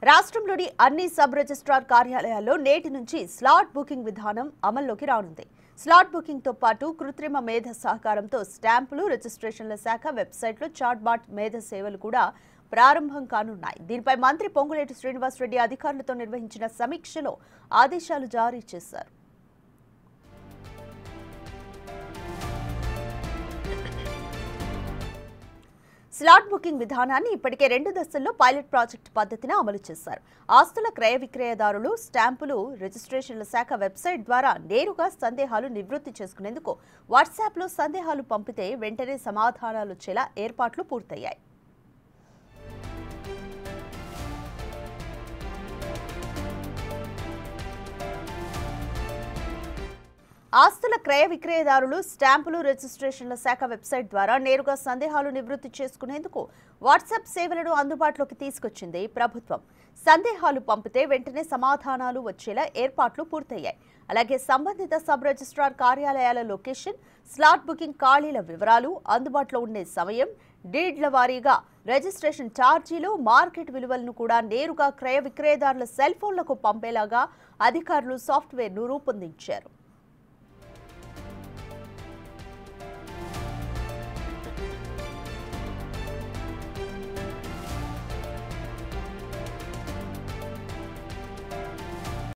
రాష్ట్రంలోని అన్ని sub registrar కార్యాలయాల్లో నేటి నుంచి స్లాట్ బుకింగ్ విధానం అమల్లోకి రానుంది. స్లాట్ బుకింగ్ తో పాటు కృత్రిమ మేధ సహకారంతో స్టాంపులు, రిజిస్ట్రేషన్ల శాఖ వెబ్సైట్లో చాట్బాట్ మేధ సేవలు కూడా ప్రారంభం కానున్నాయి. దీనిపై మంత్రి పొంగులేటి శ్రీనివాస్ రెడ్డి అధికారులతో నిర్వహించిన సమీక్షలో ఆదేశాలు జారీ చేశారు. స్లాట్ బుకింగ్ విధానాన్ని ఇప్పటికే 2 దశల్లో పైలట్ ప్రాజెక్టు పద్ధతిని అమలు చేశారు. ఆస్తుల క్రయ విక్రయదారులు స్టాంపులు, రిజిస్ట్రేషన్ల శాఖ వెబ్సైట్ ద్వారా నేరుగా సందేహాలు నివృత్తి చేసుకునేందుకు వాట్సాప్లో సందేహాలు పంపితే వెంటనే సమాధానాలు వచ్చేలా ఏర్పాట్లు పూర్తయ్యాయి. ఆస్తుల క్రయ విక్రయదారులు స్టాంపులు, రిజిస్ట్రేషన్ల శాఖ వెబ్సైట్ ద్వారా నేరుగా సందేహాలు నివృత్తి చేసుకునేందుకు వాట్సాప్ సేవలను అందుబాటులోకి తీసుకొచ్చింది ప్రభుత్వం. సందేహాలు పంపితే వెంటనే సమాధానాలు వచ్చేలా ఏర్పాట్లు పూర్తయ్యాయి. అలాగే సంబంధిత సబ్ రిజిస్ట్రార్ కార్యాలయాల లొకేషన్, స్లాట్ బుకింగ్ ఖాళీల వివరాలు, అందుబాటులో ఉండే సమయం, డీడ్ల వారీగా రిజిస్ట్రేషన్ ఛార్జీలు, మార్కెట్ విలువలను కూడా నేరుగా క్రయ విక్రయదారుల సెల్ ఫోన్లకు పంపేలాగా అధికారులు సాఫ్ట్వేర్ను రూపొందించారు.